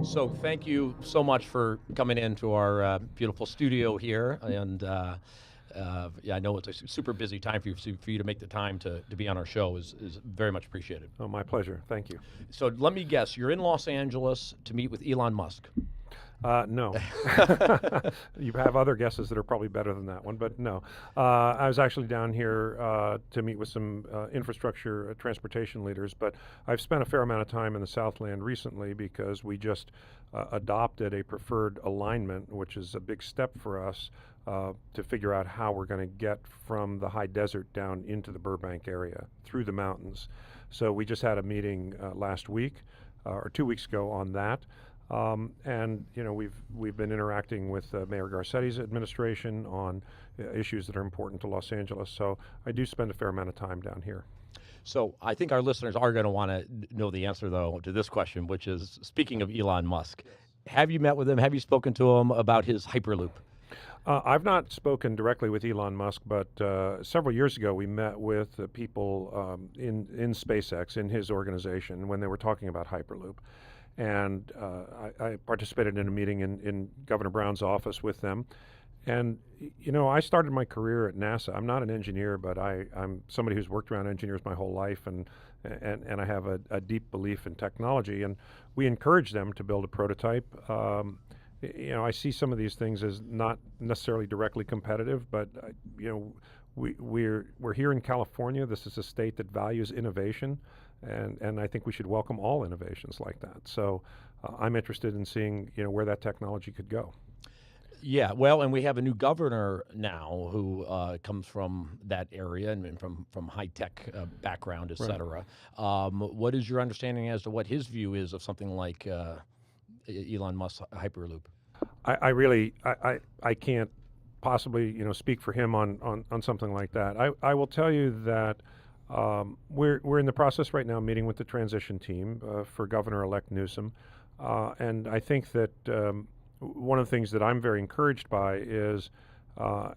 So thank you so much for coming into our beautiful studio here, and yeah, I know it's a super busy time for you. So for you to make the time to be on our show is very much appreciated. Oh, my pleasure. Thank you. So let me guess, you're in Los Angeles to meet with Elon Musk. No. You have other guesses that are probably better than that one, but no. I was actually down here to meet with some infrastructure transportation leaders, but I've spent a fair amount of time in the Southland recently because we just adopted a preferred alignment, which is a big step for us to figure out how we're going to get from the high desert down into the Burbank area through the mountains. So we just had a meeting last week or 2 weeks ago on that. And we've been interacting with Mayor Garcetti's administration on issues that are important to Los Angeles. So I do spend a fair amount of time down here. So I think our listeners are going to want to know the answer, though, to this question, which is, speaking of Elon Musk, have you met with him? Have you spoken to him about his Hyperloop? I've not spoken directly with Elon Musk, but several years ago we met with people in SpaceX, in his organization, when they were talking about Hyperloop. And I participated in a meeting in Governor Brown's office with them. And, I started my career at NASA. I'm not an engineer, but I'm somebody who's worked around engineers my whole life, and I have a deep belief in technology. And we encourage them to build a prototype. I see some of these things as not necessarily directly competitive, but, we're here in California. This is a state that values innovation. And I think we should welcome all innovations like that. So I'm interested in seeing where that technology could go. Yeah, well, and we have a new governor now who comes from that area and from high tech background, et cetera. What is your understanding as to what his view is of something like Elon Musk's Hyperloop? I can't possibly speak for him on something like that. I will tell you that. We're in the process right now meeting with the transition team for Governor-elect Newsom, and I think that one of the things that I'm very encouraged by is the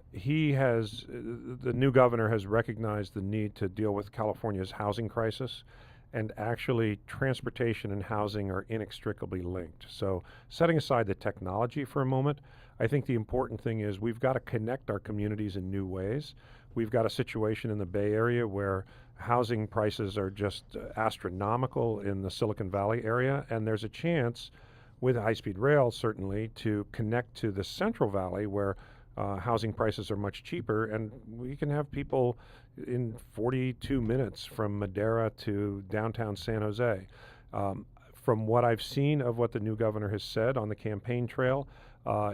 new governor has recognized the need to deal with California's housing crisis, and actually transportation and housing are inextricably linked. So setting aside the technology for a moment, I think the important thing is we've got to connect our communities in new ways. We've got a situation in the Bay Area where housing prices are just astronomical in the Silicon Valley area, and there's a chance with high-speed rail certainly to connect to the Central Valley where housing prices are much cheaper, and we can have people in 42 minutes from Madera to downtown San Jose. From what I've seen of what the new governor has said on the campaign trail,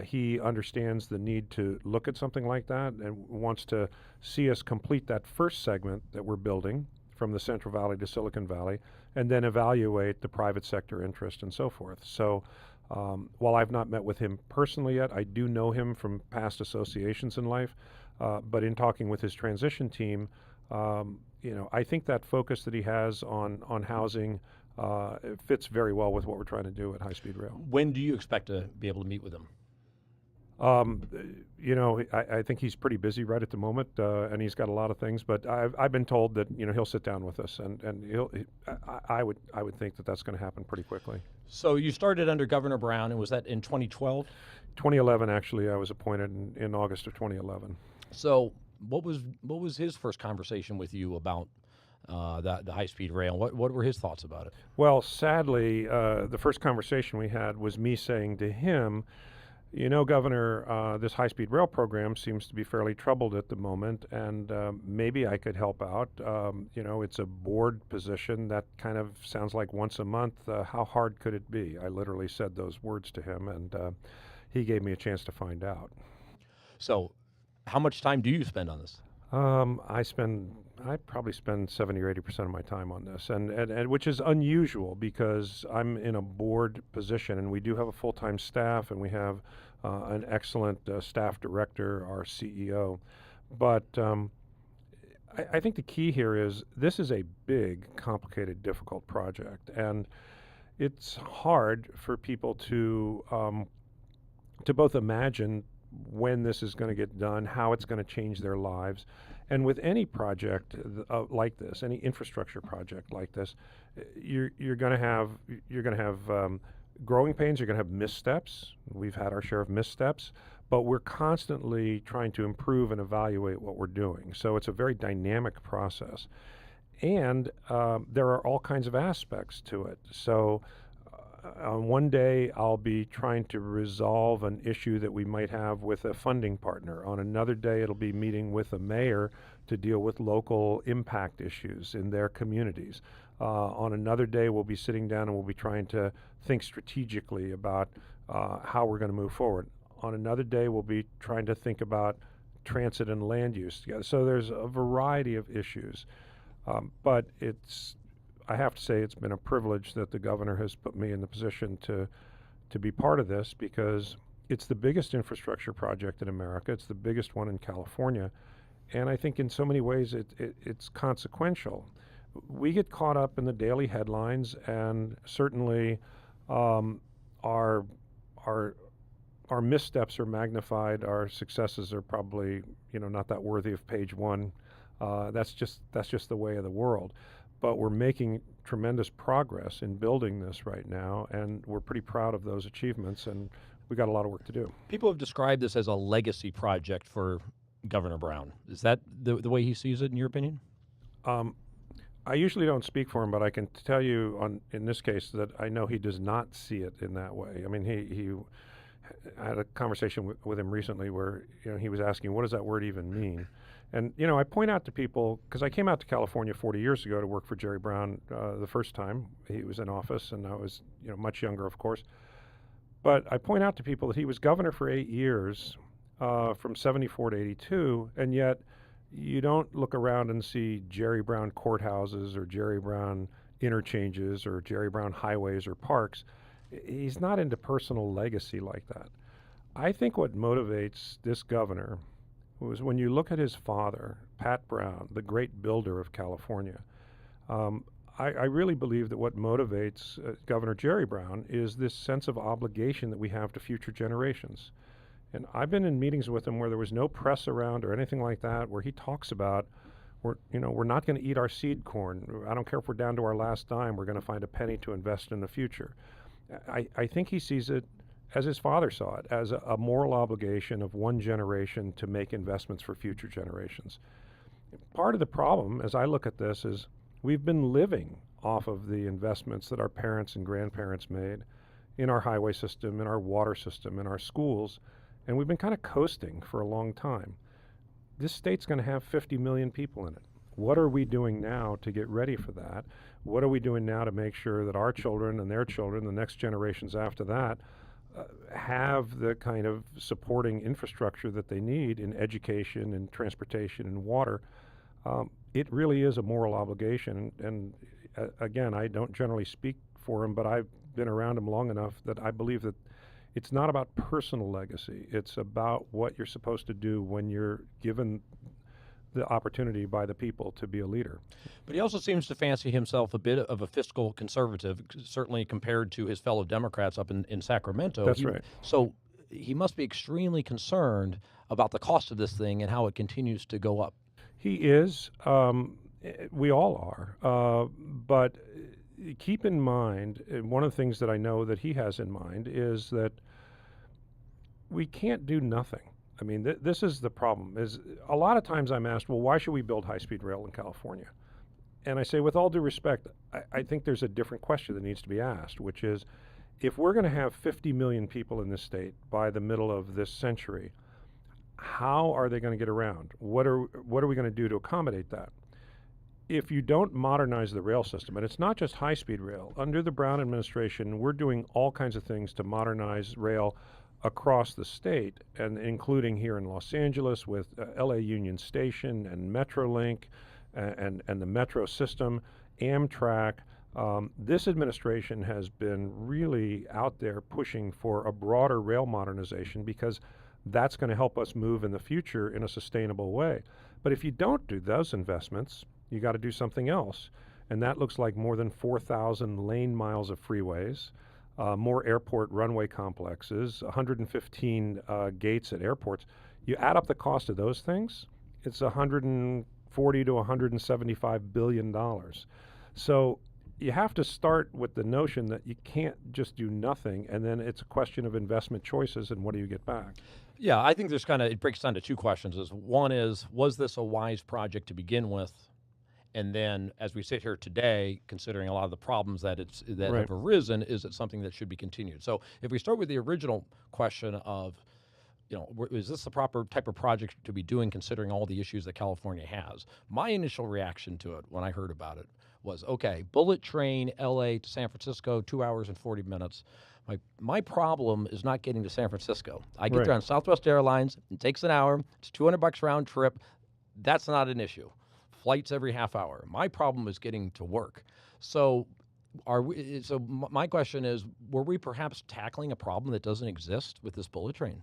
he understands the need to look at something like that and wants to see us complete that first segment that we're building from the Central Valley to Silicon Valley, and then evaluate the private sector interest and so forth. So while I've not met with him personally yet, I do know him from past associations in life. But in talking with his transition team, I think that focus that he has on housing it fits very well with what we're trying to do at High Speed Rail. When do you expect to be able to meet with him? I think he's pretty busy right at the moment, and he's got a lot of things. But I've been told that he'll sit down with us, and I would think that that's going to happen pretty quickly. So you started under Governor Brown, and was that in 2012? 2011, actually. I was appointed in August of 2011. So what was his first conversation with you about the high-speed rail? What were his thoughts about it? Well, sadly, the first conversation we had was me saying to him, Governor, this high-speed rail program seems to be fairly troubled at the moment, and maybe I could help out. It's a board position that kind of sounds like once a month. How hard could it be? I literally said those words to him, and he gave me a chance to find out. So how much time do you spend on this? I probably spend 70 or 80% of my time on this, and which is unusual because I'm in a board position, and we do have a full-time staff, and we have an excellent staff director, our CEO. But I think the key here is this is a big, complicated, difficult project, and it's hard for people to both imagine when this is going to get done, how it's going to change their lives. And with any project like this, any infrastructure project like this, you're going to have growing pains are going to have missteps. We've had our share of missteps, but we're constantly trying to improve and evaluate what we're doing. So it's a very dynamic process. And there are all kinds of aspects to it. So on one day, I'll be trying to resolve an issue that we might have with a funding partner. On another day, it'll be meeting with a mayor to deal with local impact issues in their communities. On another day, we'll be sitting down and we'll be trying to think strategically about how we're going to move forward. On another day, we'll be trying to think about transit and land use together. So there's a variety of issues. But I have to say, it's been a privilege that the governor has put me in the position to be part of this, because it's the biggest infrastructure project in America. It's the biggest one in California. And I think in so many ways it's consequential. We get caught up in the daily headlines, and certainly our missteps are magnified. Our successes are probably not that worthy of page one. That's just the way of the world. But we're making tremendous progress in building this right now, and we're pretty proud of those achievements, and we got a lot of work to do. People have described this as a legacy project for Governor Brown. Is that the way he sees it, in your opinion? I usually don't speak for him, but I can tell you in this case that I know he does not see it in that way. I mean, I had a conversation with him recently where he was asking, what does that word even mean? And I point out to people, because I came out to California 40 years ago to work for Jerry Brown the first time he was in office, and I was much younger, of course. But I point out to people that he was governor for 8 years, from 74 to 82, and yet you don't look around and see Jerry Brown courthouses or Jerry Brown interchanges or Jerry Brown highways or parks. He's not into personal legacy like that. I think what motivates this governor was when you look at his father, Pat Brown, the great builder of California. I really believe that what motivates Governor Jerry Brown is this sense of obligation that we have to future generations. And I've been in meetings with him where there was no press around or anything like that, where he talks about, we're not going to eat our seed corn. I don't care if we're down to our last dime, we're going to find a penny to invest in the future. I think he sees it, as his father saw it, as a moral obligation of one generation to make investments for future generations. Part of the problem, as I look at this, is we've been living off of the investments that our parents and grandparents made in our highway system, in our water system, in our schools, and we've been kind of coasting for a long time. This state's going to have 50 million people in it. What are we doing now to get ready for that? What are we doing now to make sure that our children and their children, the next generations after that, have the kind of supporting infrastructure that they need in education and transportation and water? It really is a moral obligation. And again, I don't generally speak for him, but I've been around him long enough that I believe that it's not about personal legacy. It's about what you're supposed to do when you're given the opportunity by the people to be a leader. But he also seems to fancy himself a bit of a fiscal conservative, certainly compared to his fellow Democrats up in Sacramento. That's right. So he must be extremely concerned about the cost of this thing and how it continues to go up. He is. We all are. But keep in mind, one of the things that I know that he has in mind is that we can't do nothing. I mean, this is the problem. Is a lot of times I'm asked, well, why should we build high-speed rail in California? And I say, with all due respect, I think there's a different question that needs to be asked, which is, if we're going to have 50 million people in this state by the middle of this century, how are they going to get around? What are we going to do to accommodate that? If you don't modernize the rail system, and it's not just high-speed rail, under the Brown administration, we're doing all kinds of things to modernize rail across the state, and including here in Los Angeles with LA Union Station and Metrolink and the metro system, Amtrak. This administration has been really out there pushing for a broader rail modernization, because that's going to help us move in the future in a sustainable way. But if you don't do those investments, you got to do something else. And that looks like more than 4,000 lane miles of freeways, more airport runway complexes, 115 gates at airports. You add up the cost of those things, it's $140 to $175 billion. So you have to start with the notion that you can't just do nothing, and then it's a question of investment choices and what do you get back. Yeah, I think there's it breaks down to two questions. One is, was this a wise project to begin with? And then, as we sit here today, considering a lot of the problems that Right. have arisen, is it something that should be continued? So, if we start with the original question of, is this the proper type of project to be doing, considering all the issues that California has? My initial reaction to it when I heard about it was, okay, bullet train, L.A. to San Francisco, 2 hours and 40 minutes. My problem is not getting to San Francisco. I get Right. there on Southwest Airlines. It takes an hour. It's $200 round trip. That's not an issue. Flights every half hour. My problem is getting to work. So, my question is: were we perhaps tackling a problem that doesn't exist with this bullet train?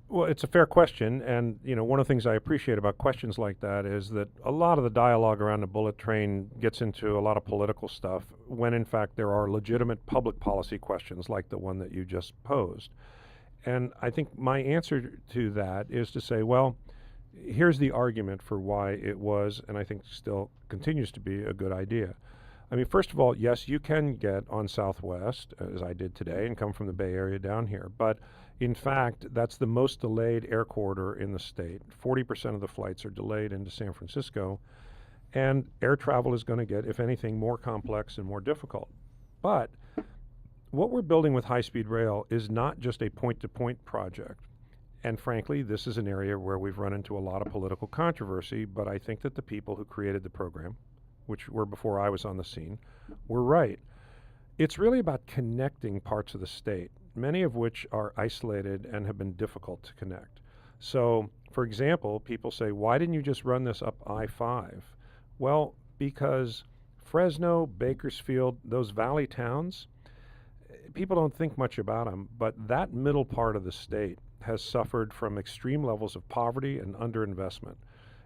Well, it's a fair question, and one of the things I appreciate about questions like that is that a lot of the dialogue around the bullet train gets into a lot of political stuff, when in fact there are legitimate public policy questions like the one that you just posed. And I think my answer to that is to say, well, here's the argument for why it was, and I think still continues to be, a good idea. I mean, first of all, yes, you can get on Southwest, as I did today, and come from the Bay Area down here. But in fact, that's the most delayed air corridor in the state. 40% of the flights are delayed into San Francisco. And air travel is going to get, if anything, more complex and more difficult. But what we're building with high-speed rail is not just a point-to-point project. And frankly, this is an area where we've run into a lot of political controversy, but I think that the people who created the program, which were before I was on the scene, were right. It's really about connecting parts of the state, many of which are isolated and have been difficult to connect. So, for example, people say, why didn't you just run this up I-5? Well, because Fresno, Bakersfield, those valley towns, people don't think much about them, but that middle part of the state has suffered from extreme levels of poverty and underinvestment.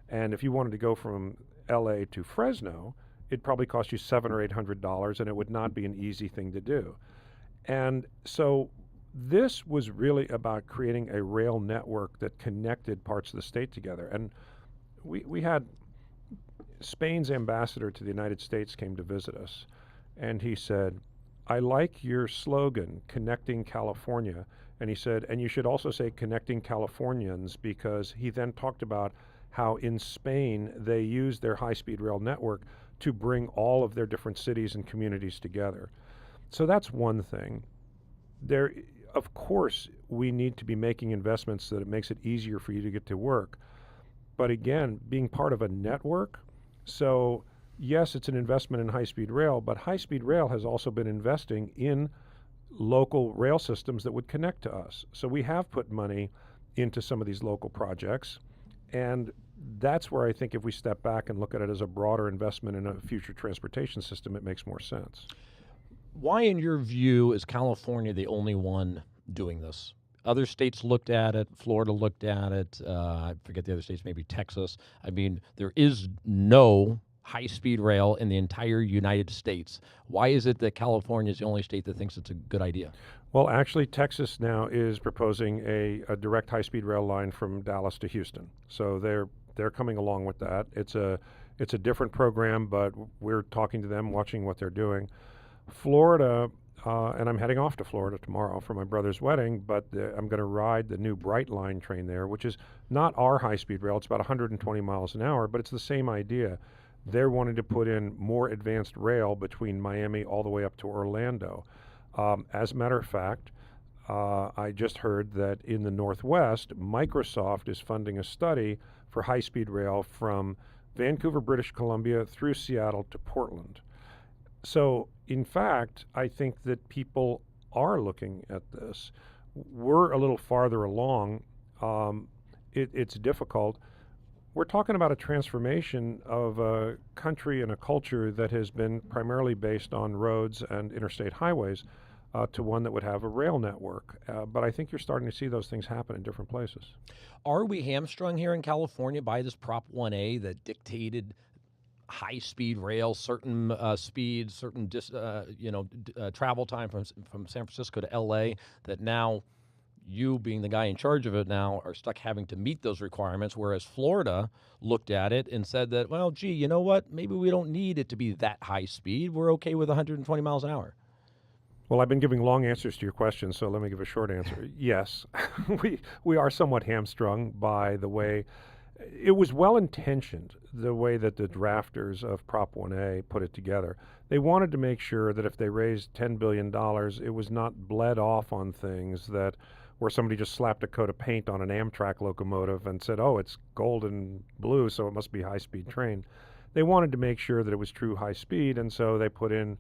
And if you wanted to go from LA to Fresno, it'd probably cost you $700 or $800, and it would not be an easy thing to do. And so this was really about creating a rail network that connected parts of the state together. And we had Spain's ambassador to the United States came to visit us, and he said, I like your slogan, Connecting California. And he said, and you should also say Connecting Californians, because he then talked about how in Spain they use their high-speed rail network to bring all of their different cities and communities together. So that's one thing. Of course, we need to be making investments so that it makes it easier for you to get to work. But again, being part of a network, so yes, it's an investment in high-speed rail, but high-speed rail has also been investing in local rail systems that would connect to us. So we have put money into some of these local projects, and that's where I think if we step back and look at it as a broader investment in a future transportation system, it makes more sense. Why, in your view, is California the only one doing this? Other states looked at it. Florida looked at it. I forget the other states, maybe Texas. I mean, there is no high-speed rail in the entire United States. Why is it that California is the only state that thinks it's a good idea? Well, actually, Texas now is proposing a direct high-speed rail line from Dallas to Houston. So they're coming along with that. It's a different program, but we're talking to them, watching what they're doing. Florida, and I'm heading off to Florida tomorrow for my brother's wedding, but I'm going to ride the new Bright Line train there, which is not our high-speed rail. It's about 120 miles an hour, but it's the same idea. They're wanting to put in more advanced rail between Miami all the way up to Orlando. As a matter of fact, I just heard that in the Northwest, Microsoft is funding a study for high-speed rail from Vancouver, British Columbia through Seattle to Portland. So, in fact, I think that people are looking at this. We're a little farther along. It's difficult. We're talking about a transformation of a country and a culture that has been primarily based on roads and interstate highways to one that would have a rail network. But I think you're starting to see those things happen in different places. Are we hamstrung here in California by this Prop 1A that dictated high-speed rail, certain speeds, certain travel time from San Francisco to L.A., that now you being the guy in charge of it now are stuck having to meet those requirements, whereas Florida looked at it and said that, well, gee, you know what? Maybe we don't need it to be that high speed. We're okay with 120 miles an hour. Well, I've been giving long answers to your question, so let me give a short answer. Yes, we are somewhat hamstrung by the way it was well intentioned, the way that the drafters of Prop 1A put it together. They wanted to make sure that if they raised $10 billion, it was not bled off on things that where somebody just slapped a coat of paint on an Amtrak locomotive and said, oh, it's gold and blue, so it must be a high-speed train. They wanted to make sure that it was true high speed, and so they put in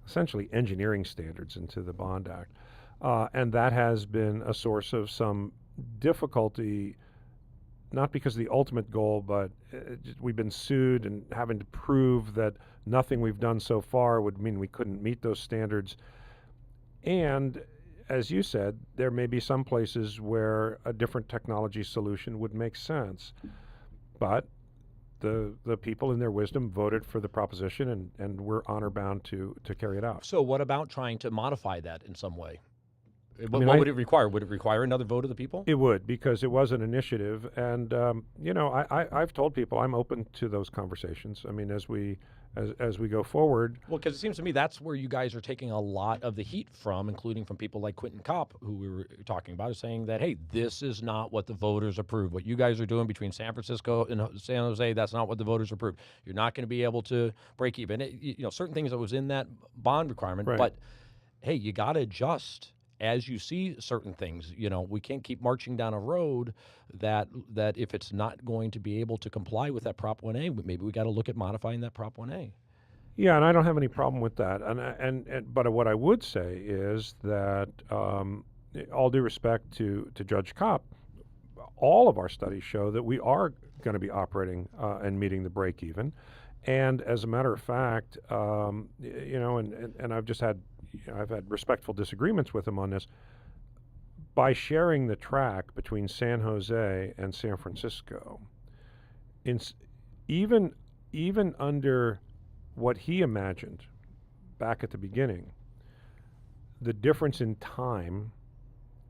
essentially engineering standards into the Bond Act. And that has been a source of some difficulty, not because of the ultimate goal, but we've been sued and having to prove that nothing we've done so far would mean we couldn't meet those standards. And as you said, there may be some places where a different technology solution would make sense. But the people in their wisdom voted for the proposition, and we're honor bound to carry it out. So what about trying to modify that in some way? What mean, would it require? Would it require another vote of the people? It would, because it was an initiative, and I've told people I'm open to those conversations. I mean, as we go forward. Well, because it seems to me that's where you guys are taking a lot of the heat from, including from people like Quentin Kopp, who we were talking about, is saying that, hey, this is not what the voters approved. What you guys are doing between San Francisco and San Jose, that's not what the voters approved. You're not going to be able to break even. Certain things that was in that bond requirement, right. But hey, you got to adjust as you see certain things. We can't keep marching down a road that if it's not going to be able to comply with that Prop 1A, maybe we got to look at modifying that Prop 1A. Yeah, and I don't have any problem with that. But what I would say is that, all due respect to Judge Kopp, all of our studies show that we are going to be operating and meeting the break even. And as a matter of fact, and I've had respectful disagreements with him on this. By sharing the track between San Jose and San Francisco, even under what he imagined back at the beginning, the difference in time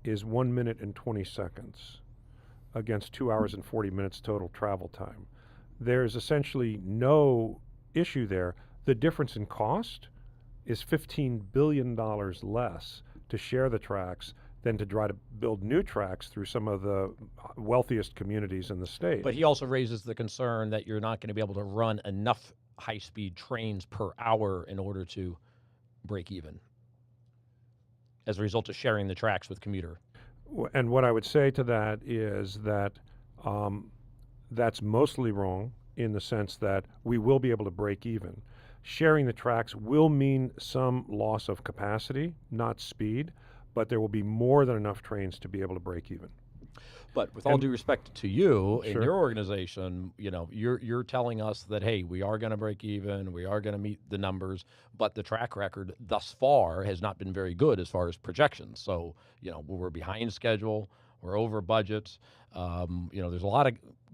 is 1 minute and 20 seconds against 2 hours and 40 minutes total travel time. There's essentially no issue there. The difference in cost is $15 billion less to share the tracks than to try to build new tracks through some of the wealthiest communities in the state. But he also raises the concern that you're not going to be able to run enough high-speed trains per hour in order to break even as a result of sharing the tracks with commuter. And what I would say to that is that that's mostly wrong in the sense that we will be able to break even. Sharing the tracks will mean some loss of capacity, not speed, but there will be more than enough trains to be able to break even. But with all due respect to you and Sure. your organization, you're telling us that, hey, we are going to break even, we are going to meet the numbers, but the track record thus far has not been very good as far as projections. So, we're behind schedule, we're over budget. There's a lot of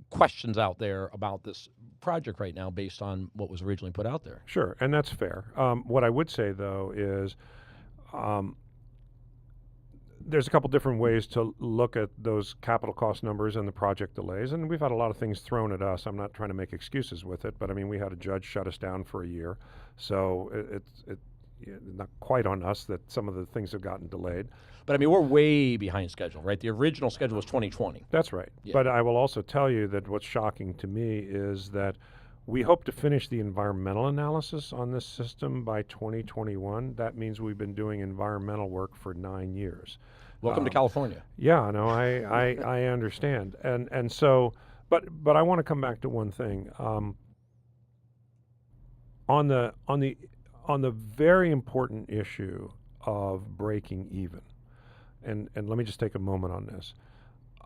questions out there about this project right now based on what was originally put out there. Sure, and that's fair. What I would say, though, is there's a couple different ways to look at those capital cost numbers and the project delays, and we've had a lot of things thrown at us. I'm not trying to make excuses with it, but I mean, we had a judge shut us down for a year, so it's not quite on us that some of the things have gotten delayed. But I mean, we're way behind schedule, right? The original schedule was 2020. That's right. Yeah. But I will also tell you that what's shocking to me is that we hope to finish the environmental analysis on this system by 2021. That means we've been doing environmental work for 9 years. Welcome to California. Yeah, no, I understand, and so, but I want to come back to one thing. On the very important issue of breaking even, and let me just take a moment on this.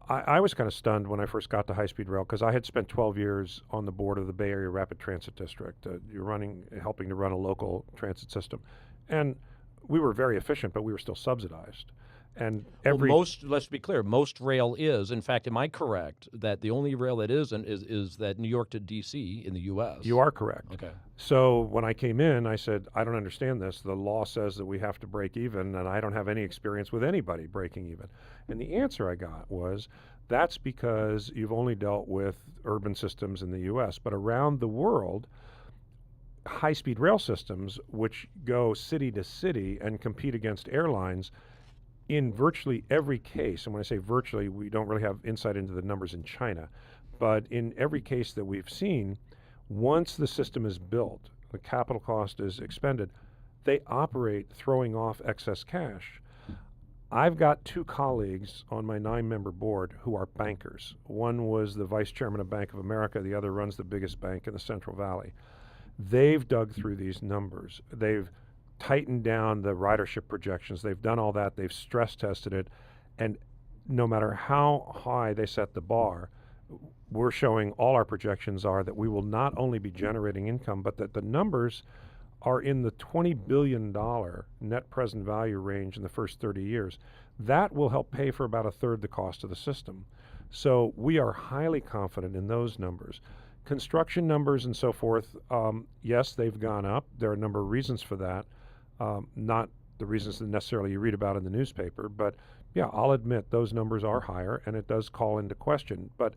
I was kind of stunned when I first got to high-speed rail because I had spent 12 years on the board of the Bay Area Rapid Transit District. Helping to run a local transit system, and we were very efficient, but we were still subsidized. And let's be clear, most rail is. In fact, am I correct that the only rail that isn't is that New York to D.C. in the U.S.? You are correct. Okay. So when I came in, I said, I don't understand this. The law says that we have to break even, and I don't have any experience with anybody breaking even. And the answer I got was, that's because you've only dealt with urban systems in the U.S., but around the world, high-speed rail systems, which go city to city and compete against airlines, in virtually every case, and when I say virtually, we don't really have insight into the numbers in China, but in every case that we've seen, once the system is built, the capital cost is expended, they operate throwing off excess cash. I've got 2 colleagues on my 9-member board who are bankers. One was the vice chairman of Bank of America, the other runs the biggest bank in the Central Valley. They've dug through these numbers. They've tightened down the ridership projections. They've done all that. They've stress tested it. And no matter how high they set the bar, we're showing all our projections are that we will not only be generating income, but that the numbers are in the $20 billion net present value range in the first 30 years. That will help pay for about 1/3 the cost of the system. So we are highly confident in those numbers. Construction numbers and so forth, yes, they've gone up. There are a number of reasons for that. Not the reasons that necessarily you read about in the newspaper, but yeah, I'll admit those numbers are higher, and it does call into question. But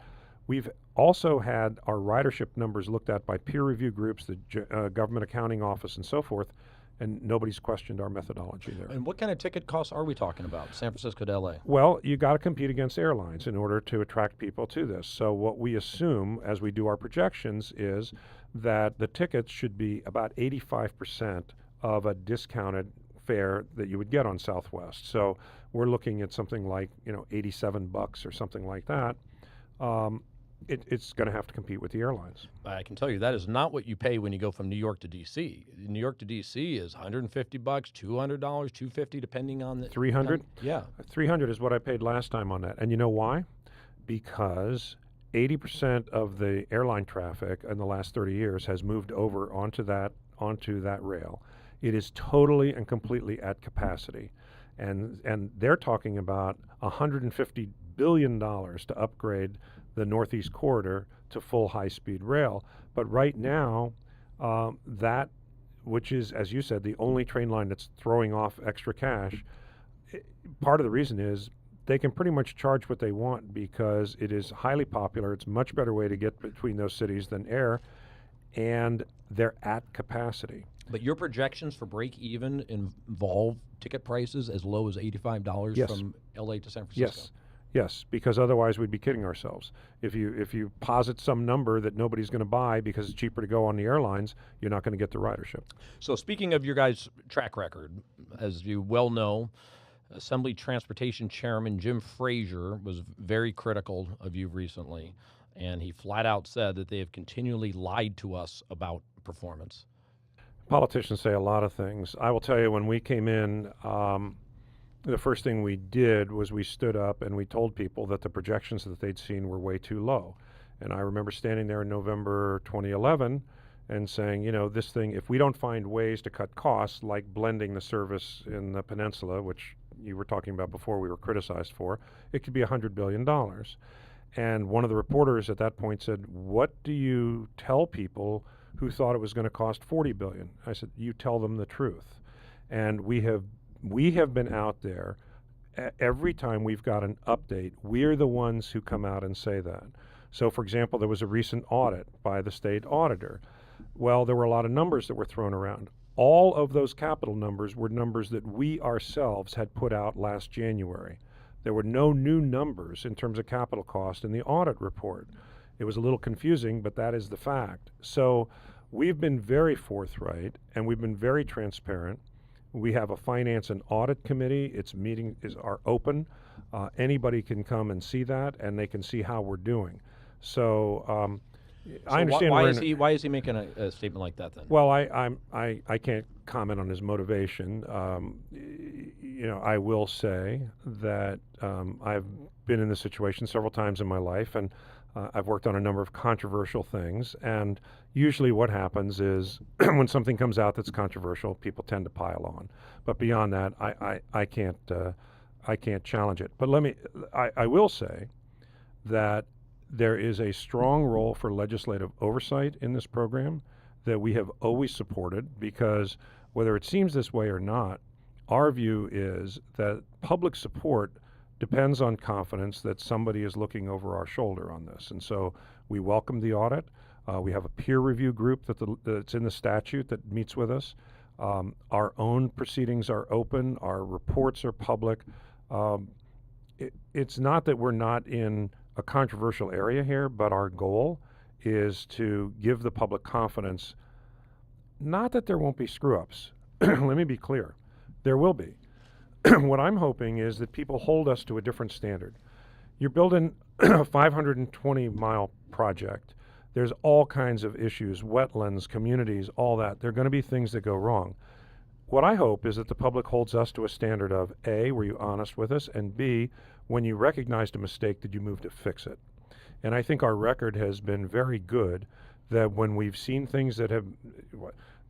we've also had our ridership numbers looked at by peer review groups, the Government Accounting Office, and so forth, and nobody's questioned our methodology there. And what kind of ticket costs are we talking about, San Francisco to LA? Well, you got to compete against airlines in order to attract people to this. So what we assume as we do our projections is that the tickets should be about 85% of a discounted fare that you would get on Southwest. So we're looking at something like, $87 or something like that. It's going to have to compete with the airlines. I can tell you that is not what you pay when you go from New York to D.C. New York to D.C. is $150, $200, $250, depending on the 300. Yeah, 300 is what I paid last time on that, and you know why? Because 80% of the airline traffic in the last 30 years has moved over onto that rail. It is totally and completely at capacity, and they're talking about $150 billion to upgrade the Northeast Corridor to full high-speed rail. But right now, that, which is, as you said, the only train line that's throwing off extra cash, part of the reason is they can pretty much charge what they want because it is highly popular. It's a much better way to get between those cities than air, and they're at capacity. But your projections for break even involve ticket prices as low as $85 Yes. from LA to San Francisco? Yes, because otherwise we'd be kidding ourselves. If you posit some number that nobody's going to buy because it's cheaper to go on the airlines, you're not going to get the ridership. So speaking of your guys' track record, as you well know, Assembly Transportation Chairman Jim Frazier was very critical of you recently, and he flat out said that they have continually lied to us about performance. Politicians say a lot of things. I will tell you, when we came in, the first thing we did was we stood up and we told people that the projections that they'd seen were way too low. And I remember standing there in November 2011 and saying, this thing, if we don't find ways to cut costs, like blending the service in the peninsula, which you were talking about before we were criticized for, it could be $100 billion. And one of the reporters at that point said, what do you tell people who thought it was going to cost $40 billion? I said, you tell them the truth. And we have been out there. Every time we've got an update, we're the ones who come out and say that. So, for example, there was a recent audit by the state auditor. Well, there were a lot of numbers that were thrown around. All of those capital numbers were numbers that we ourselves had put out last January. There were no new numbers in terms of capital cost in the audit report. It was a little confusing, but that is the fact. So we've been very forthright, and we've been very transparent. We have a finance and audit committee. Its meetings are open. Anybody can come and see that, and they can see how we're doing. So I understand. Why is he making a statement like that then? Well, I can't comment on his motivation. I will say that I've been in this situation several times in my life, and I've worked on a number of controversial things, and usually what happens is when something comes out that's controversial, people tend to pile on. But beyond that, I can't I can't challenge it. But I will say that there is a strong role for legislative oversight in this program that we have always supported, because whether it seems this way or not, our view is that public support depends on confidence that somebody is looking over our shoulder on this. And so we welcome the audit. We have a peer review group that's in the statute that meets with us. Our own proceedings are open. Our reports are public. It's not that we're not in a controversial area here, but our goal is to give the public confidence, not that there won't be screw-ups. Let me be clear. There will be. What I'm hoping is that people hold us to a different standard. You're building a 520-mile project. There's all kinds of issues, wetlands, communities, all that. There are going to be things that go wrong. What I hope is that the public holds us to a standard of A, were you honest with us, and B, when you recognized a mistake, did you move to fix it? And I think our record has been very good that when we've seen things that have,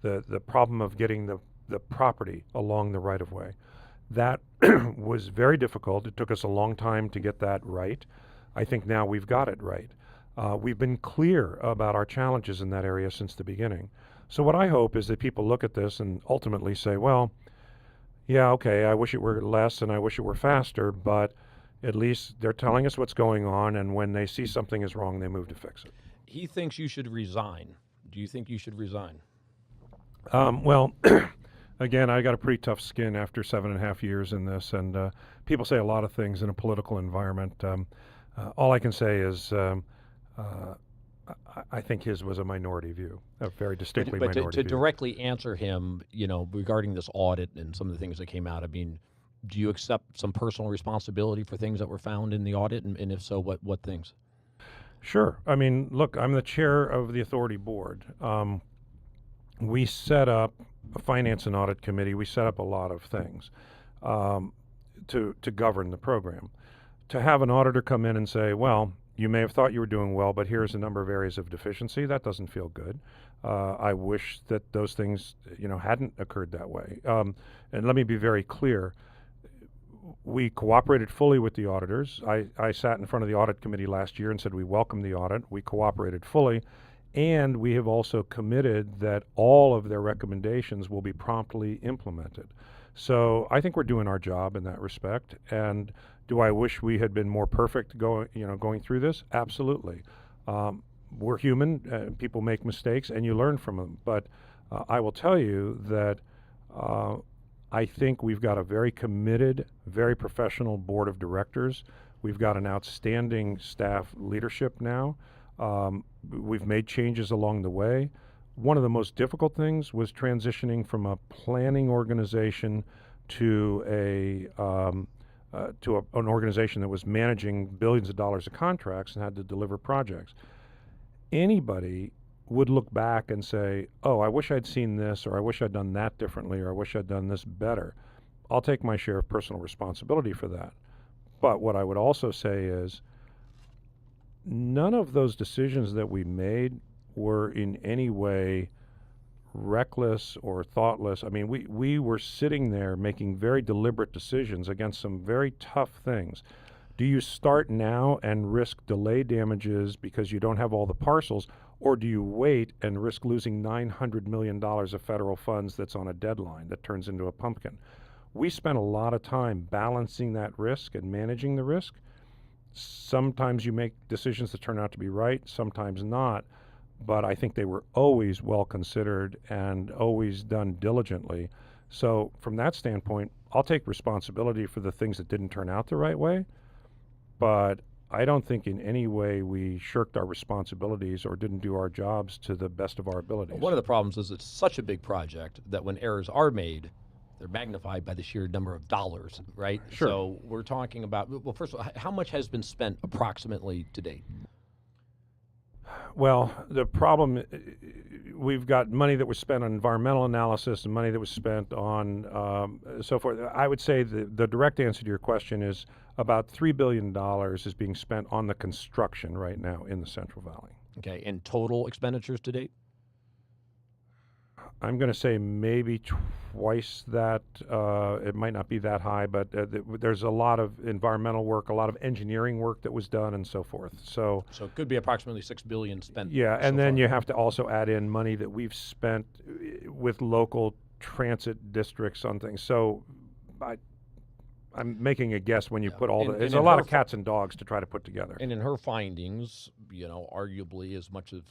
the problem of getting the property along the right-of-way, that was very difficult. It took us a long time to get that right. I think now we've got it right. We've been clear about our challenges in that area since the beginning. So what I hope is that people look at this and ultimately say, well, yeah, okay, I wish it were less and I wish it were faster, but at least they're telling us what's going on, and when they see something is wrong, they move to fix it. He thinks you should resign. Do you think you should resign? Well, again, I got a pretty tough skin after 7.5 years in this, and people say a lot of things in a political environment. All I can say is I think his was a minority view, a very distinctly minority to view. directly answer him, regarding this audit and some of the things that came out, I mean, do you accept some personal responsibility for things that were found in the audit, and if so, what things? Sure. I mean, look, I'm the chair of the authority board. We set up a finance and audit committee. We set up a lot of things to govern the program. To have an auditor come in and say, well, you may have thought you were doing well, but here's a number of areas of deficiency, that doesn't feel good. I wish that those things, hadn't occurred that way. And let me be very clear. We cooperated fully with the auditors. I sat in front of the audit committee last year and said we welcome the audit. We cooperated fully. And we have also committed that all of their recommendations will be promptly implemented. So I think we're doing our job in that respect. And do I wish we had been more perfect going through this? Absolutely. We're human. People make mistakes, and you learn from them. But I will tell you that I think we've got a very committed, very professional board of directors. We've got an outstanding staff leadership now. We've made changes along the way. One of the most difficult things was transitioning from a planning organization to an organization that was managing billions of dollars of contracts and had to deliver projects. Anybody would look back and say, oh, I wish I'd seen this, or I wish I'd done that differently, or I wish I'd done this better. I'll take my share of personal responsibility for that. But what I would also say is none of those decisions that we made were in any way reckless or thoughtless. I mean, we were sitting there making very deliberate decisions against some very tough things. Do you start now and risk delay damages because you don't have all the parcels, or do you wait and risk losing $900 million of federal funds that's on a deadline that turns into a pumpkin? We spent a lot of time balancing that risk and managing the risk. Sometimes you make decisions that turn out to be right, sometimes not, but I think they were always well considered and always done diligently. So from that standpoint, I'll take responsibility for the things that didn't turn out the right way, but I don't think in any way we shirked our responsibilities or didn't do our jobs to the best of our abilities. One of the problems is it's such a big project that when errors are made, they're magnified by the sheer number of dollars, right? Sure. So we're talking about, well, first of all, how much has been spent approximately to date? Well, the problem, we've got money that was spent on environmental analysis and money that was spent on so forth. I would say the direct answer to your question is about $3 billion is being spent on the construction right now in the Central Valley. Okay, and total expenditures to date? I'm going to say maybe twice that. It might not be that high, but there's a lot of environmental work, a lot of engineering work that was done, and so forth. So it could be approximately $6 billion spent. yeah, so and then far. you have to also add in money that we've spent with local transit districts on things. So I'm making a guess when you put all And there's a lot of cats and dogs to try to put together. And in her findings, arguably as much as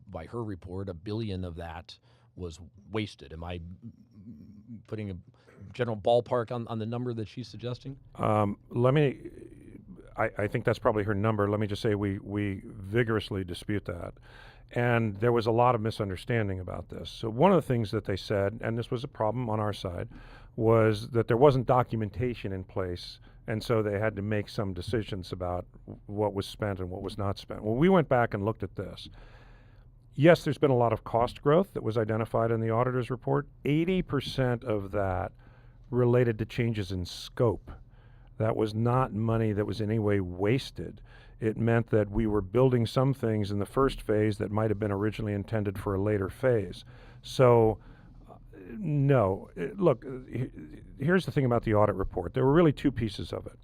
by her report, $1 billion of that was wasted. Am I putting a general ballpark on the number that she's suggesting? I think that's probably her number. Let me just say we vigorously dispute that. And there was a lot of misunderstanding about this. So one of the things that they said, and this was a problem on our side, was that there wasn't documentation in place, and so they had to make some decisions about what was spent and what was not spent. Well, we went back and looked at this. Yes, there's been a lot of cost growth that was identified in the auditor's report. 80% of that related to changes in scope. That was not money that was in any way wasted. It meant that we were building some things in the first phase that might have been originally intended for a later phase. So, no. Look, here's the thing about the audit report. There were really two pieces of it.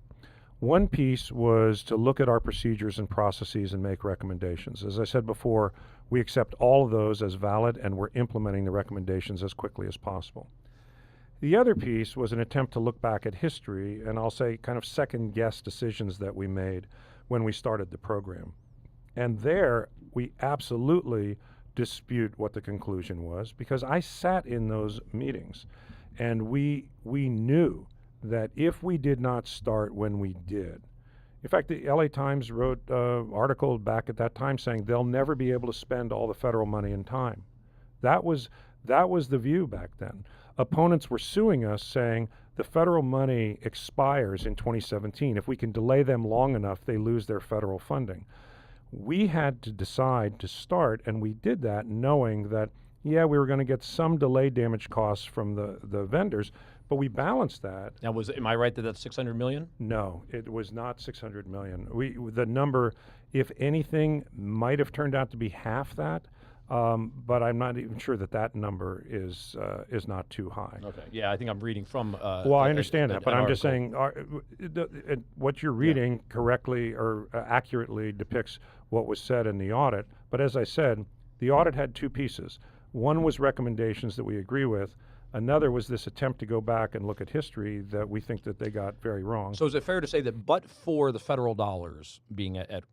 One piece was to look at our procedures and processes and make recommendations. As I said before, we accept all of those as valid, and we're implementing the recommendations as quickly as possible. The other piece was an attempt to look back at history and I'll say kind of second-guess decisions that we made when we started the program. And there, we absolutely dispute what the conclusion was, because I sat in those meetings and we knew that if we did not start when we did, in fact, the LA Times wrote an article back at that time saying they'll never be able to spend all the federal money in time. That was the view back then. Opponents were suing us saying the federal money expires in 2017. If we can delay them long enough, they lose their federal funding. We had to decide to start, and we did that knowing that, yeah, we were going to get some delay damage costs from the vendors, but we balanced that. Now, am I right that that's $600 million? No, it was not $600 million. The number, if anything, might have turned out to be half that. But I'm not even sure that number is not too high. Okay. Yeah, I think I'm reading from. Well, I understand that, but I'm just saying what you're reading correctly or accurately depicts what was said in the audit. But as I said, the audit had two pieces. One was recommendations that we agree with. Another was this attempt to go back and look at history that we think that they got very wrong. So is it fair to say that but for the federal dollars being at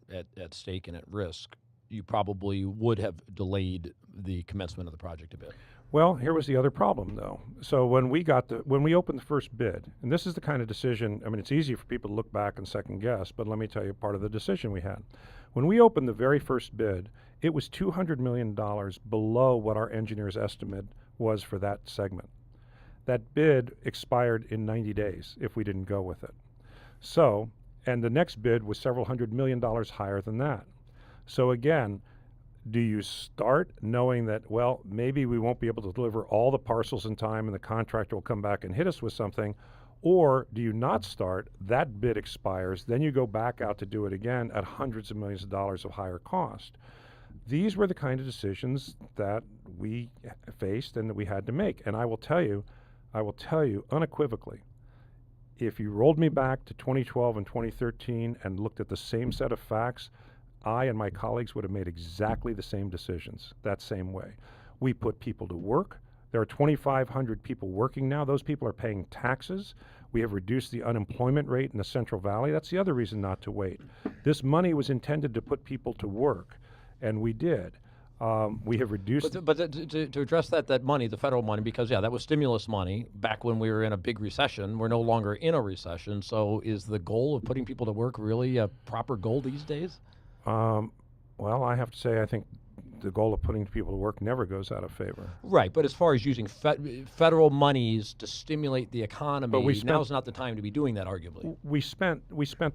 stake and at risk, you probably would have delayed the commencement of the project a bit? Well, here was the other problem, though. So when we opened the first bid, and this is the kind of decision, I mean, it's easy for people to look back and second guess, but let me tell you part of the decision we had. When we opened the very first bid, it was $200 million below what our engineer's estimate was for that segment. That bid expired in 90 days if we didn't go with it. So, and the next bid was several $100 million higher than that. So again, do you start knowing that, well, maybe we won't be able to deliver all the parcels in time and the contractor will come back and hit us with something? Or do you not start, that bid expires, then you go back out to do it again at hundreds of millions of dollars of higher cost? These were the kind of decisions that we faced and that we had to make. And I will tell you unequivocally, if you rolled me back to 2012 and 2013 and looked at the same set of facts, I and my colleagues would have made exactly the same decisions that same way. We put people to work. There are 2,500 people working now. Those people are paying taxes. We have reduced the unemployment rate in the Central Valley. That's the other reason not to wait. This money was intended to put people to work, and we did. We have reduced. But to address that money, the federal money, because that was stimulus money back when we were in a big recession. We're no longer in a recession. So is the goal of putting people to work really a proper goal these days? Well, I have to say, I think the goal of putting people to work never goes out of favor. Right, but as far as using federal monies to stimulate the economy, now's not the time to be doing that, arguably. We spent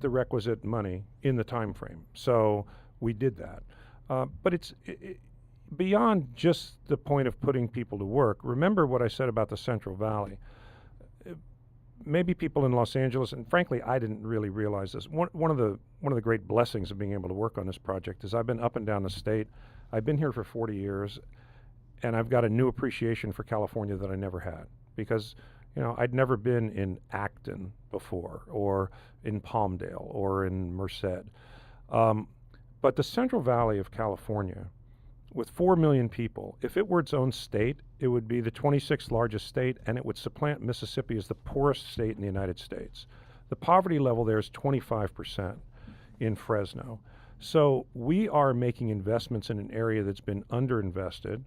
the requisite money in the time frame, so we did that. But it's beyond just the point of putting people to work. Remember what I said about the Central Valley. Maybe people in Los Angeles, and frankly, I didn't really realize this. One of the great blessings of being able to work on this project is I've been up and down the state. I've been here for 40 years, and I've got a new appreciation for California that I never had, because I'd never been in Acton before, or in Palmdale, or in Merced. But the Central Valley of California, with 4 million people, if it were its own state, it would be the 26th largest state, and it would supplant Mississippi as the poorest state in the United States. The poverty level there is 25% in Fresno. So we are making investments in an area that's been underinvested.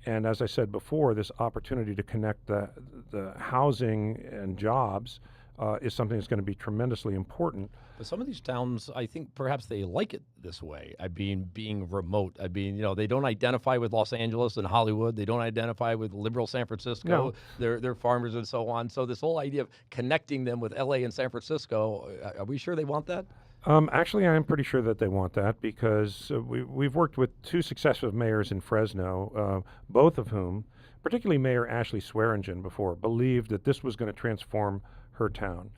And as I said before, this opportunity to connect the housing and jobs is something that's going to be tremendously important. But some of these towns, I think perhaps they like it this way. I mean, being remote. I mean, they don't identify with Los Angeles and Hollywood. They don't identify with liberal San Francisco. No. They're farmers and so on. So this whole idea of connecting them with LA and San Francisco, are we sure they want that? Actually, I'm pretty sure that they want that, because we've worked with 2 successive mayors in Fresno, both of whom, particularly Mayor Ashley Swearingen before, believed that this was going to transform her town.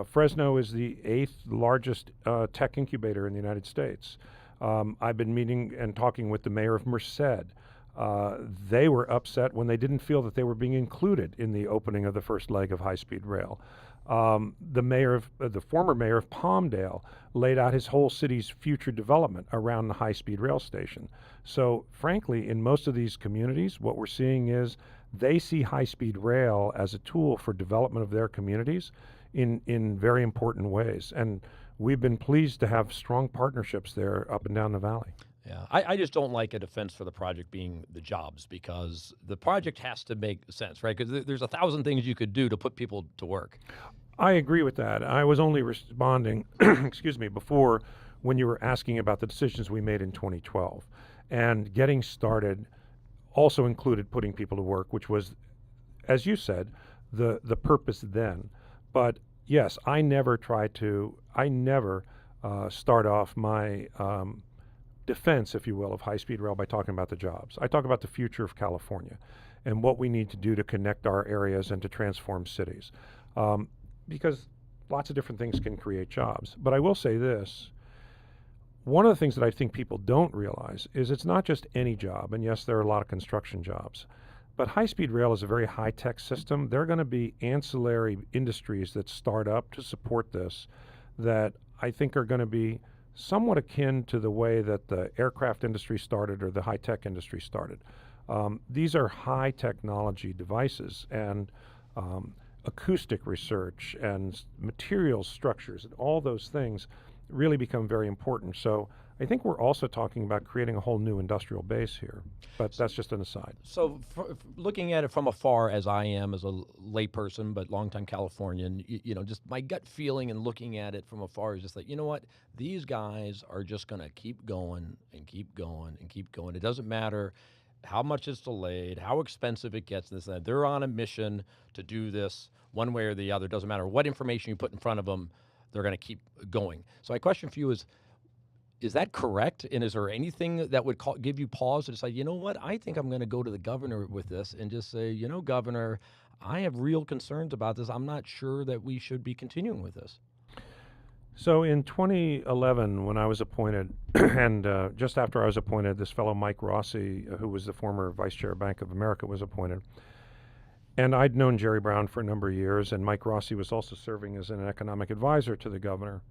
Fresno is the 8th largest tech incubator in the United States. I've been meeting and talking with the mayor of Merced. They were upset when they didn't feel that they were being included in the opening of the first leg of high-speed rail. The former mayor of Palmdale laid out his whole city's future development around the high-speed rail station. So frankly, in most of these communities, what we're seeing is they see high-speed rail as a tool for development of their communities in very important ways. And we've been pleased to have strong partnerships there up and down the valley. Yeah, I just don't like a defense for the project being the jobs, because the project has to make sense, right? Because there's 1,000 things you could do to put people to work. I agree with that. I was only responding, excuse me, before, when you were asking about the decisions we made in 2012. And getting started also included putting people to work, which was, as you said, the purpose then. But yes, I never start off my defense, if you will, of high-speed rail by talking about the jobs. I talk about the future of California and what we need to do to connect our areas and to transform cities. Because lots of different things can create jobs. But I will say this. One of the things that I think people don't realize is it's not just any job, and yes, there are a lot of construction jobs, but high-speed rail is a very high-tech system. There are going to be ancillary industries that start up to support this that I think are going to be somewhat akin to the way that the aircraft industry started or the high-tech industry started. These are high-technology devices, and acoustic research and materials structures and all those things really become very important. So I think we're also talking about creating a whole new industrial base here, but that's just an aside. So looking at it from afar, as I am, as a layperson but longtime Californian, just my gut feeling and looking at it from afar is just like, you know what, these guys are just going to keep going and keep going and keep going. It doesn't matter how much it's delayed, how expensive it gets, this and that. They're on a mission to do this one way or the other. It doesn't matter what information you put in front of them, they're going to keep going. So my question for you is that correct? And is there anything that would give you pause to decide, you know what, I think I'm going to go to the governor with this and just say, Governor, I have real concerns about this. I'm not sure that we should be continuing with this. So in 2011, when I was appointed, and just after I was appointed, this fellow Mike Rossi, who was the former vice chair of Bank of America, was appointed. And I'd known Jerry Brown for a number of years, and Mike Rossi was also serving as an economic advisor to the governor.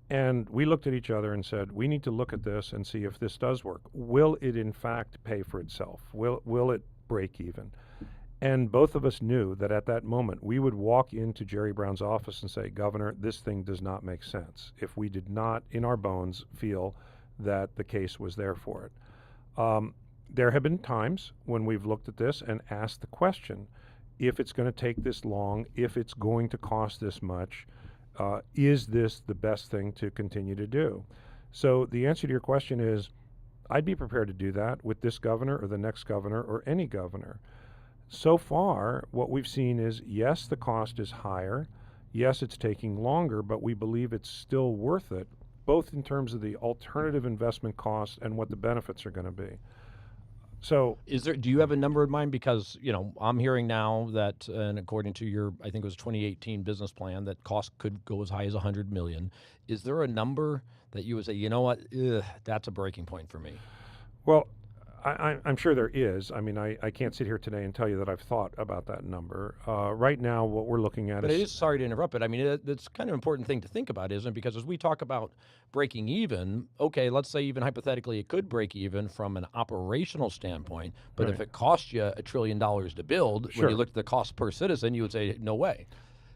And we looked at each other and said, we need to look at this and see if this does work. Will it in fact pay for itself? Will it break even? And both of us knew that at that moment we would walk into Jerry Brown's office and say, Governor, this thing does not make sense, if we did not in our bones feel that the case was there for it. There have been times when we've looked at this and asked the question, if it's going to take this long, if it's going to cost this much, is this the best thing to continue to do? So the answer to your question is, I'd be prepared to do that with this governor or the next governor or any governor. So far, what we've seen is, yes, the cost is higher. Yes, it's taking longer, but we believe it's still worth it, both in terms of the alternative investment costs and what the benefits are going to be. So, do you have a number in mind? Because, I'm hearing now that, and according to your, I think it was 2018 business plan, that cost could go as high as $100 million. Is there a number that you would say, you know what, that's a breaking point for me? Well, I'm sure there is. I mean, I can't sit here today and tell you that I've thought about that number. Right now, what we're looking at But it is is, sorry to interrupt, but I mean, that's kind of an important thing to think about, isn't it? Because as we talk about breaking even, okay, let's say even hypothetically it could break even from an operational standpoint, but if right. it cost you $1 trillion to build, when you Sure. look at the cost per citizen, you would say, no way.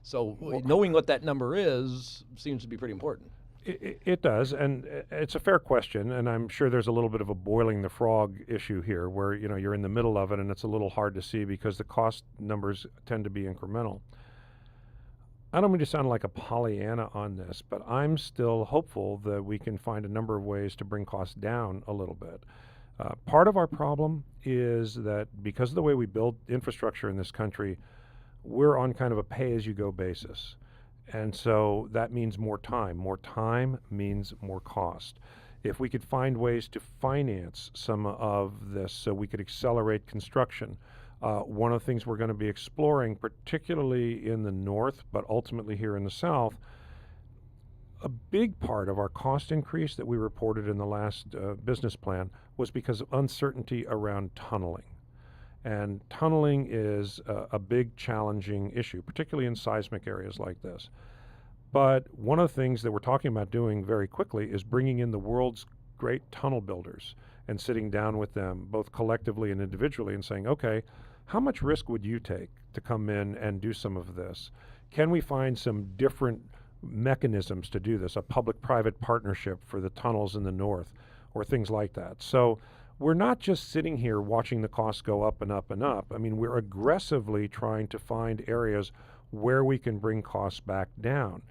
So Well, knowing what that number is seems to be pretty important. it does, and it's a fair question, and I'm sure there's a little bit of a boiling the frog issue here, where you're in the middle of it, and it's a little hard to see because the cost numbers tend to be incremental. I don't mean to sound like a Pollyanna on this, but I'm still hopeful that we can find a number of ways to bring costs down a little bit. Part of our problem is that because of the way we build infrastructure in this country, we're on kind of a pay-as-you-go basis. And so that means more time. More time means more cost. If we could find ways to finance some of this so we could accelerate construction, one of the things we're going to be exploring, particularly in the north, but ultimately here in the south, a big part of our cost increase that we reported in the last business plan was because of uncertainty around tunneling. And tunneling is a big challenging issue, particularly in seismic areas like this. But one of the things that we're talking about doing very quickly is bringing in the world's great tunnel builders and sitting down with them, both collectively and individually, and saying, okay, how much risk would you take to come in and do some of this? Can we find some different mechanisms to do this, a public-private partnership for the tunnels in the north, or things like that? So we're not just sitting here watching the costs go up and up and up. I mean, we're aggressively trying to find areas where we can bring costs back down.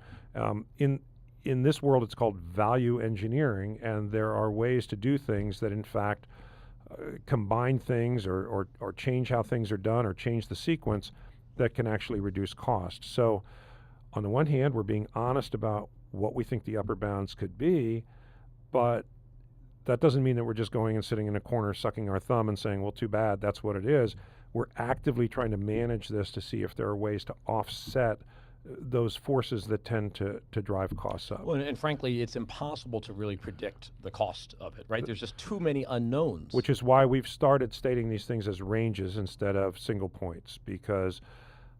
In this world, it's called value engineering, and there are ways to do things that, in fact, combine things or change how things are done or change the sequence that can actually reduce cost. So on the one hand, we're being honest about what we think the upper bounds could be, but that doesn't mean that we're just going and sitting in a corner sucking our thumb and saying, well, too bad, that's what it is. We're actively trying to manage this to see if there are ways to offset those forces that tend to drive costs up. Well, and frankly, it's impossible to really predict the cost of it, right? There's just too many unknowns. Which is why we've started stating these things as ranges instead of single points, because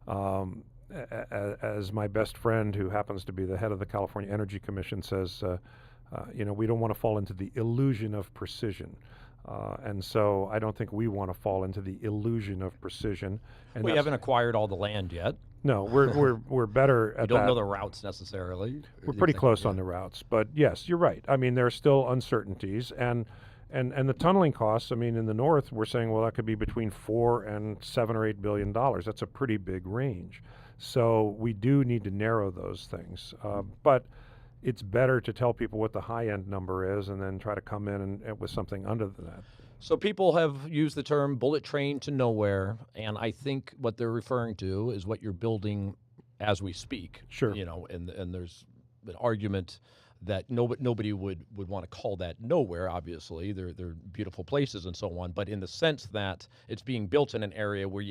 as my best friend who happens to be the head of the California Energy Commission says, we don't want to fall into the illusion of precision. And so I don't think we want to fall into the illusion of precision. And we haven't acquired all the land yet. No, we're better at that. You don't know the routes necessarily. We're pretty close on the routes, but yes, you're right. I mean, there are still uncertainties, and the tunneling costs. I mean, in the north, we're saying, well, that could be between $4 and $7 or $8 billion. That's a pretty big range. So we do need to narrow those things, but it's better to tell people what the high end number is and then try to come in and with something under that. So people have used the term bullet train to nowhere, and I think what they're referring to is what you're building as we speak. Sure. And there's an argument that nobody would want to call that nowhere. Obviously, they're beautiful places and so on, but in the sense that it's being built in an area where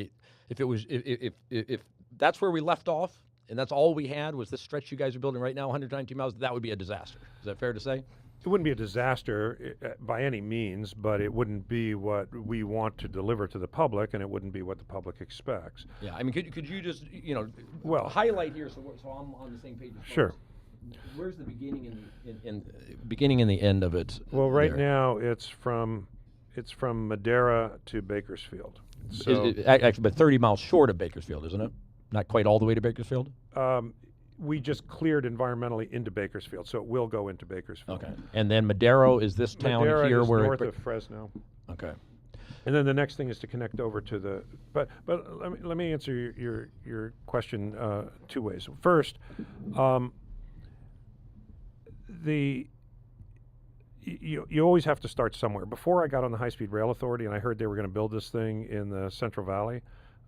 if that's where we left off, and that's all we had was this stretch you guys are building right now, 119 miles, that would be a disaster. Is that fair to say? It wouldn't be a disaster by any means, but it wouldn't be what we want to deliver to the public, and it wouldn't be what the public expects. Yeah, I mean, could you just, highlight here so I'm on the same page as folks? Sure. Where's the beginning and the end of it? Well, right there? now it's from Madera to Bakersfield. So Actually, but 30 miles short of Bakersfield, isn't it? Not quite all the way to Bakersfield? we just cleared environmentally into Bakersfield, so it will go into Bakersfield. Okay. And then Madero is this town Madera here is where north of Fresno. Okay. And then the next thing is to connect over to the. But let me answer your question two ways. First, you always have to start somewhere. Before I got on the High Speed Rail Authority and I heard they were going to build this thing in the Central Valley,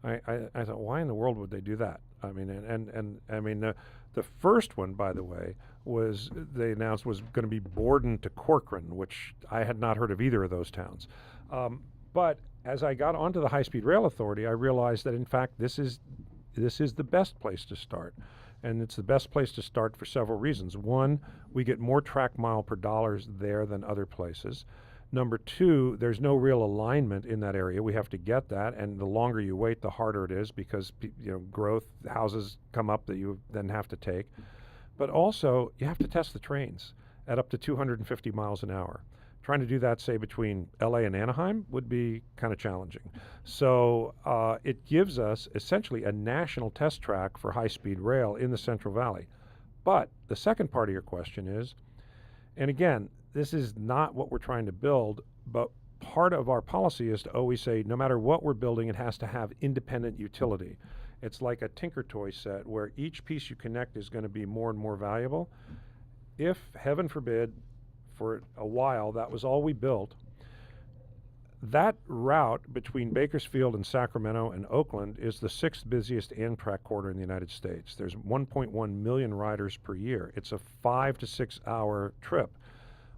I thought, why in the world would they do that? I mean, and I mean, the first one, by the way, was they announced was going to be Borden to Corcoran, which I had not heard of either of those towns. But as I got onto the High Speed Rail Authority, I realized that in fact this is the best place to start. And it's the best place to start for several reasons. One, we get more track mile per dollars there than other places. Number two, there's no real alignment in that area. We have to get that, and the longer you wait, the harder it is because growth, houses come up that you then have to take. But also, you have to test the trains at up to 250 miles an hour. Trying to do that, say, between LA and Anaheim would be kind of challenging. So it gives us essentially a national test track for high-speed rail in the Central Valley. But the second part of your question is, and again, this is not what we're trying to build, but part of our policy is to always say, no matter what we're building, it has to have independent utility. It's like a Tinker Toy set where each piece you connect is going to be more and more valuable. If, heaven forbid, for a while, that was all we built, that route between Bakersfield and Sacramento and Oakland is the 6th busiest Amtrak corridor in the United States. There's 1.1 million riders per year. It's a 5 to 6 hour trip.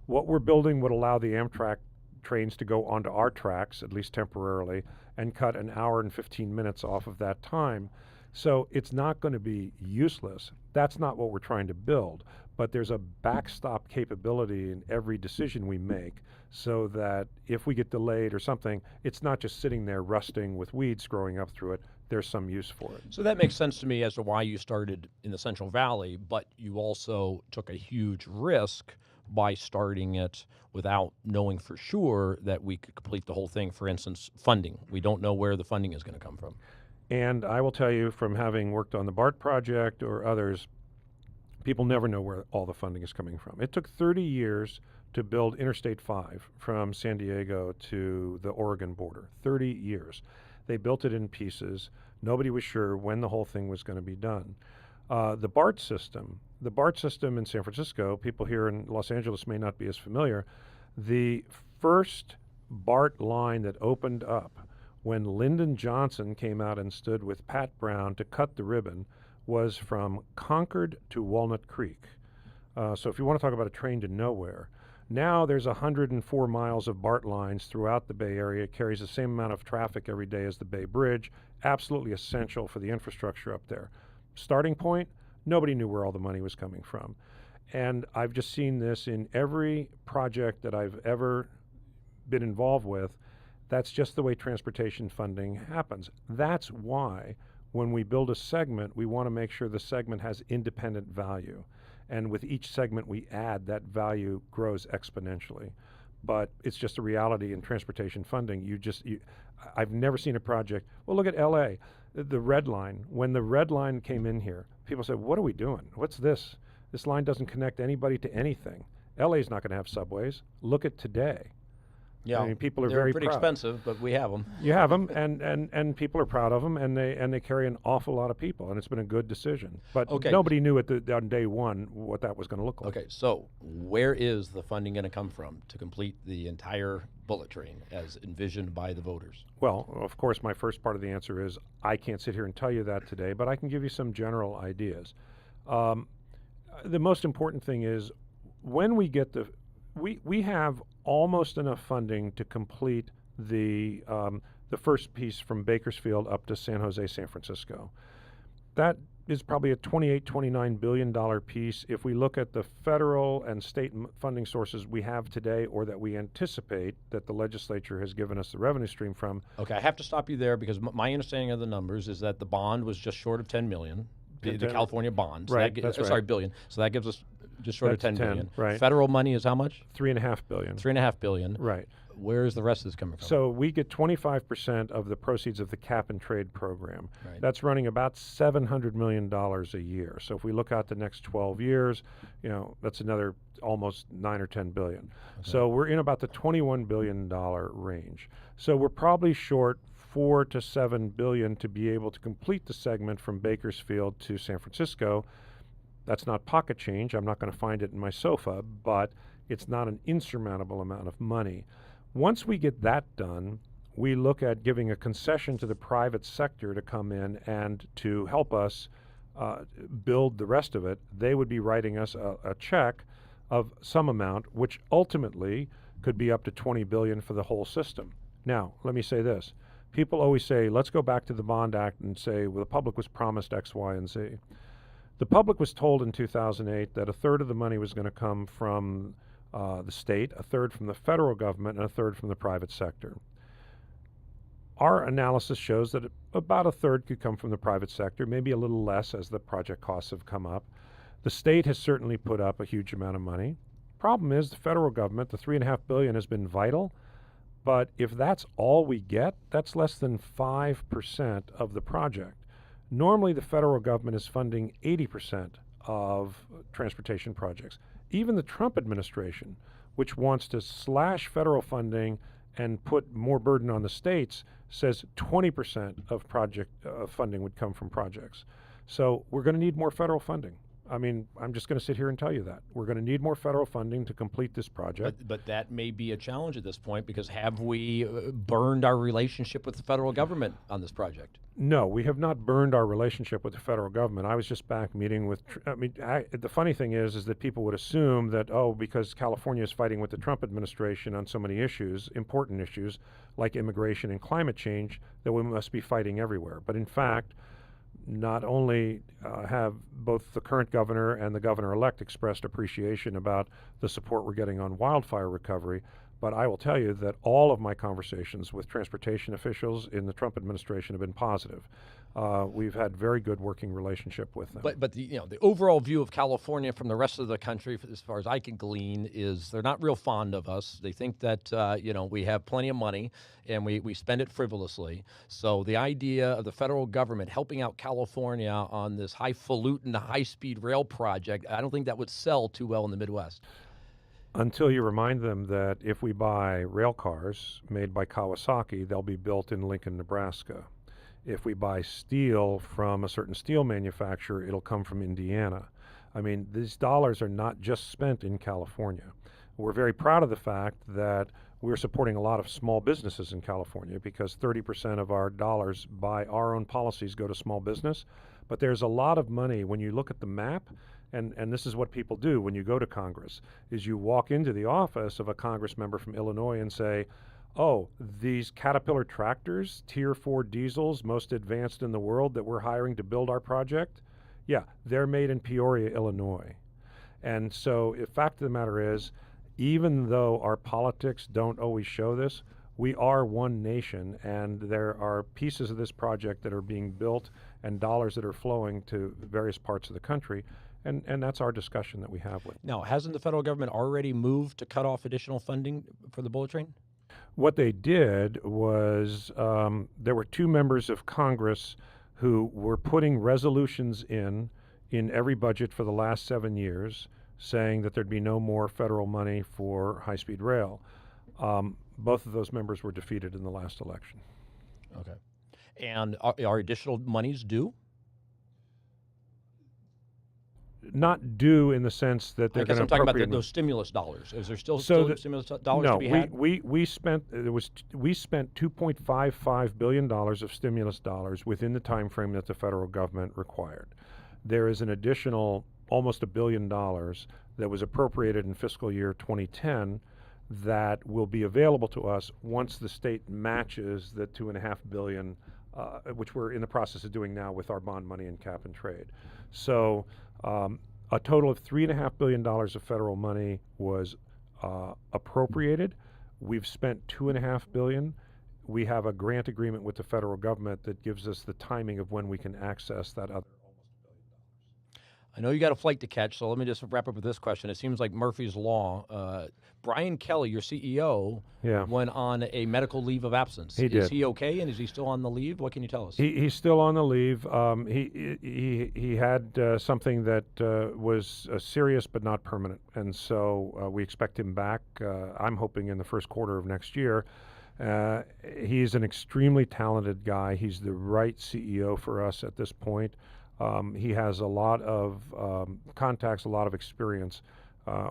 What we're building would allow the Amtrak trains to go onto our tracks, at least temporarily, and cut an hour and 15 minutes off of that time. So it's not going to be useless. That's not what we're trying to build. But there's a backstop capability in every decision we make so that if we get delayed or something, it's not just sitting there rusting with weeds growing up through it. There's some use for it. So that makes sense to me as to why you started in the Central Valley, but you also took a huge risk by starting it without knowing for sure that we could complete the whole thing. For instance, funding. We don't know where the funding is going to come from. And I will tell you, from having worked on the BART project or others, people never know where all the funding is coming from. It took 30 years to build Interstate 5 from San Diego to the Oregon border. 30 years. They built it in pieces. Nobody was sure when the whole thing was going to be done. The BART system in San Francisco, people here in Los Angeles may not be as familiar. The first BART line that opened up when Lyndon Johnson came out and stood with Pat Brown to cut the ribbon was from Concord to Walnut Creek. So if you want to talk about a train to nowhere, now there's 104 miles of BART lines throughout the Bay Area. It carries the same amount of traffic every day as the Bay Bridge. Absolutely essential for the infrastructure up there. Starting point, nobody knew where all the money was coming from. And I've just seen this in every project that I've ever been involved with. That's just the way transportation funding happens. That's why when we build a segment, we want to make sure the segment has independent value. And with each segment we add, that value grows exponentially. But it's just a reality in transportation funding. I've never seen a project. Well, look at LA, the Red Line. When the Red Line came in here, people said, what are we doing? What's this? This line doesn't connect anybody to anything. LA's not going to have subways. Look at today. Yeah, I mean, people are they're very pretty proud. expensive, but we have them. You have them, and people are proud of them, and they carry an awful lot of people, and it's been a good decision. But nobody knew on day one what that was going to look like. Okay, so where is the funding going to come from to complete the entire bullet train as envisioned by the voters? Well, of course, my first part of the answer is I can't sit here and tell you that today, but I can give you some general ideas. The most important thing is when we get we have almost enough funding to complete the first piece from Bakersfield up to San Jose, San Francisco. That is probably a $28-29 billion piece. If we look at the federal and state funding sources we have today or that we anticipate that the legislature has given us the revenue stream from. Okay, I have to stop you there because my understanding of the numbers is that the bond was just short of $10 million, the California bond. So right, that's right. Sorry, billion. So that gives us just short of $10 billion. Right. Federal money is how much? $3.5 billion. $3.5 billion. Right. Where is the rest of this coming from? So we get 25% of the proceeds of the cap and trade program. Right. That's running about $700 million a year. So if we look out the next 12 years, that's another almost 9 or 10 billion. Okay. So we're in about the $21 billion range. So we're probably short 4 to 7 billion to be able to complete the segment from Bakersfield to San Francisco. That's not pocket change. I'm not going to find it in my sofa, but it's not an insurmountable amount of money. Once we get that done, we look at giving a concession to the private sector to come in and to help us build the rest of it. They would be writing us a check of some amount, which ultimately could be up to 20 billion for the whole system. Now, let me say this. People always say, let's go back to the Bond Act and say, well, the public was promised X, Y, and Z. The public was told in 2008 that a third of the money was going to come from the state, a third from the federal government, and a third from the private sector. Our analysis shows that about a third could come from the private sector, maybe a little less as the project costs have come up. The state has certainly put up a huge amount of money. Problem is the federal government, the $3.5 billion has been vital, but if that's all we get, that's less than 5% of the project. Normally the federal government is funding 80% of transportation projects. Even the Trump administration, which wants to slash federal funding and put more burden on the states, says 20% of project funding would come from projects. So we're going to need more federal funding. I mean, I'm just going to sit here and tell you that. We're going to need more federal funding to complete this project. But that may be a challenge at this point, because have we burned our relationship with the federal government on this project? No, we have not burned our relationship with the federal government. I was just back meeting with, the funny thing is that people would assume that, because California is fighting with the Trump administration on so many issues, important issues, like immigration and climate change, that we must be fighting everywhere. But in fact, not only have both the current governor and the governor-elect expressed appreciation about the support we're getting on wildfire recovery, but I will tell you that all of my conversations with transportation officials in the Trump administration have been positive. We've had very good working relationship with them. But the overall view of California from the rest of the country, as far as I can glean, is they're not real fond of us. They think that we have plenty of money and we spend it frivolously. So the idea of the federal government helping out California on this highfalutin high-speed rail project, I don't think that would sell too well in the Midwest. Until you remind them that if we buy rail cars made by Kawasaki, they'll be built in Lincoln, Nebraska. If we buy steel from a certain steel manufacturer, it'll come from Indiana. I mean, these dollars are not just spent in California. We're very proud of the fact that we're supporting a lot of small businesses in California, because 30% of our dollars by our own policies go to small business. But there's a lot of money when you look at the map, and this is what people do when you go to Congress, is you walk into the office of a Congress member from Illinois and say, oh, these Caterpillar tractors, Tier 4 diesels, most advanced in the world that we're hiring to build our project, yeah, they're made in Peoria, Illinois. And so the fact of the matter is, even though our politics don't always show this, we are one nation, and there are pieces of this project that are being built and dollars that are flowing to various parts of the country. And that's our discussion that we have with. Now, hasn't the federal government already moved to cut off additional funding for the bullet train? What they did was there were two members of Congress who were putting resolutions in every budget for the last 7 years saying that there'd be no more federal money for high-speed rail. Both of those members were defeated in the last election. Okay. And are additional monies due? Not due in the sense that they're going to appropriate. I'm talking about appropriate those stimulus dollars. Is there still stimulus dollars no, to be had? we spent $2.55 billion of stimulus dollars within the time frame that the federal government required. There is an additional almost $1 billion that was appropriated in fiscal year 2010 that will be available to us once the state matches the $2.5 billion, which we're in the process of doing now with our bond money and cap and trade. So a total of $3.5 billion of federal money was appropriated. We've spent $2.5 billion. We have a grant agreement with the federal government that gives us the timing of when we can access that other almost $1 billion. I know you got a flight to catch, so let me just wrap up with this question. It seems like Murphy's Law. Brian Kelly, your CEO, went on a medical leave of absence. He did. Is he okay, and is he still on the leave? What can you tell us? He's still on the leave. He had something that was serious but not permanent, and so we expect him back. I'm hoping in the first quarter of next year. He's an extremely talented guy. He's the right CEO for us at this point. He has a lot of contacts, a lot of experience.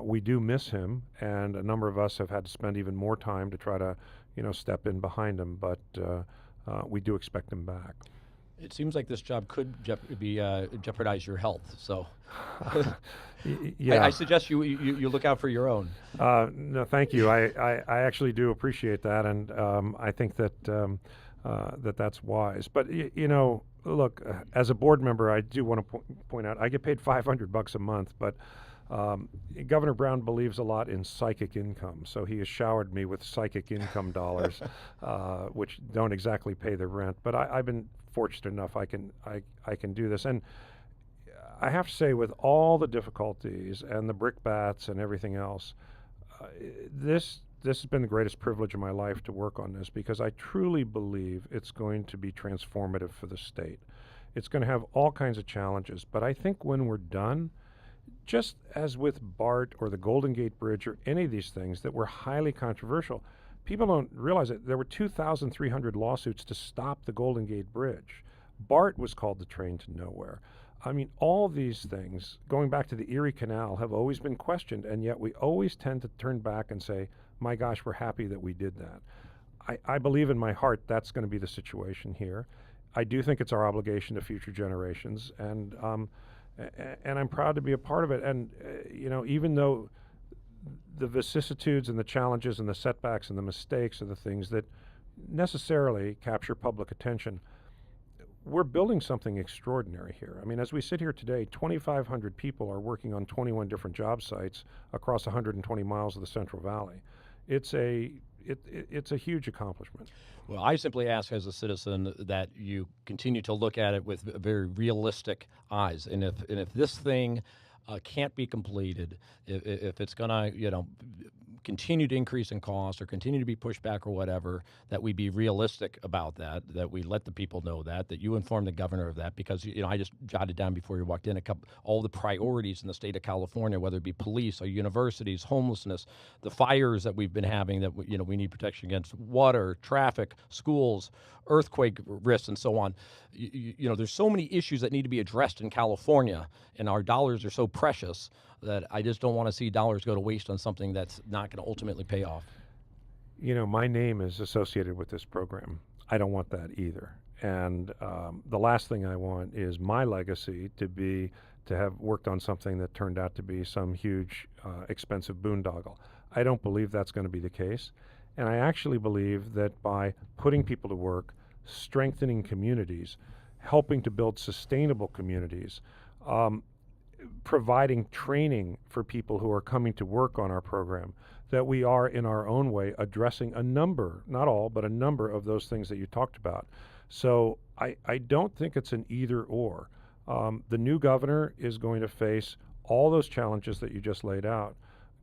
We do miss him, and a number of us have had to spend even more time to try to, step in behind him, but we do expect him back. It seems like this job could jeopardize your health, so yeah. I suggest you look out for your own. No, thank you. I actually do appreciate that, and I think that that's wise. But look, as a board member, I do want to point out I get paid $500 a month, but Governor Brown believes a lot in psychic income, so he has showered me with psychic income dollars, which don't exactly pay the rent. But I've been fortunate enough I can do this. And I have to say, with all the difficulties and the brickbats and everything else, this has been the greatest privilege of my life to work on this, because I truly believe it's going to be transformative for the state. It's going to have all kinds of challenges, but I think when we're done, just as with BART or the Golden Gate Bridge or any of these things that were highly controversial, people don't realize it. There were 2,300 lawsuits to stop the Golden Gate Bridge. BART was called the train to nowhere. I mean, all these things, going back to the Erie Canal, have always been questioned, and yet we always tend to turn back and say, my gosh, we're happy that we did that. I believe in my heart that's going to be the situation here. I do think it's our obligation to future generations, and I'm proud to be a part of it. And even though the vicissitudes and the challenges and the setbacks and the mistakes are the things that necessarily capture public attention, we're building something extraordinary here. I mean, as we sit here today, 2,500 people are working on 21 different job sites across 120 miles of the Central Valley. It's a huge accomplishment. Well, I simply ask as a citizen that you continue to look at it with very realistic eyes. And if this thing can't be completed, if it's going to, continue to increase in cost or continue to be pushed back or whatever, that we be realistic about that we let the people know that you inform the governor of that, because, I just jotted down before you walked in all the priorities in the state of California, whether it be police or universities, homelessness, the fires that we've been having that, we need protection against, water, traffic, schools, earthquake risks, and so on. There's so many issues that need to be addressed in California, and our dollars are so precious that I just don't want to see dollars go to waste on something that's not going to ultimately pay off. My name is associated with this program. I don't want that either. And the last thing I want is my legacy to have worked on something that turned out to be some huge, expensive boondoggle. I don't believe that's going to be the case. And I actually believe that by putting people to work, strengthening communities, helping to build sustainable communities, providing training for people who are coming to work on our program, that we are in our own way addressing a number, not all, but a number of those things that you talked about. So I don't think it's an either or. The new governor is going to face all those challenges that you just laid out.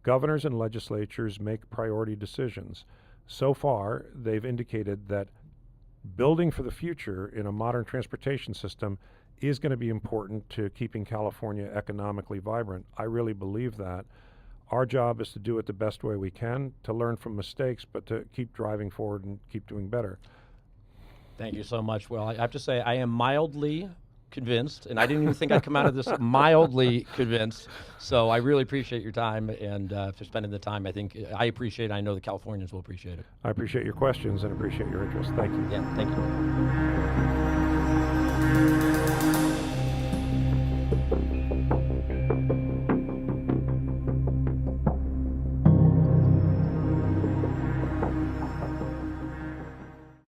Governors and legislatures make priority decisions. So far, they've indicated that building for the future in a modern transportation system is going to be important to keeping California economically vibrant. I really believe that. Our job is to do it the best way we can, to learn from mistakes, but to keep driving forward and keep doing better. Thank you so much. Well, I have to say I am mildly convinced, and I didn't even think I'd come out of this mildly convinced. So I really appreciate your time and for spending the time. I appreciate it. I know the Californians will appreciate it. I appreciate your questions and appreciate your interest. Thank you. Yeah, thank you.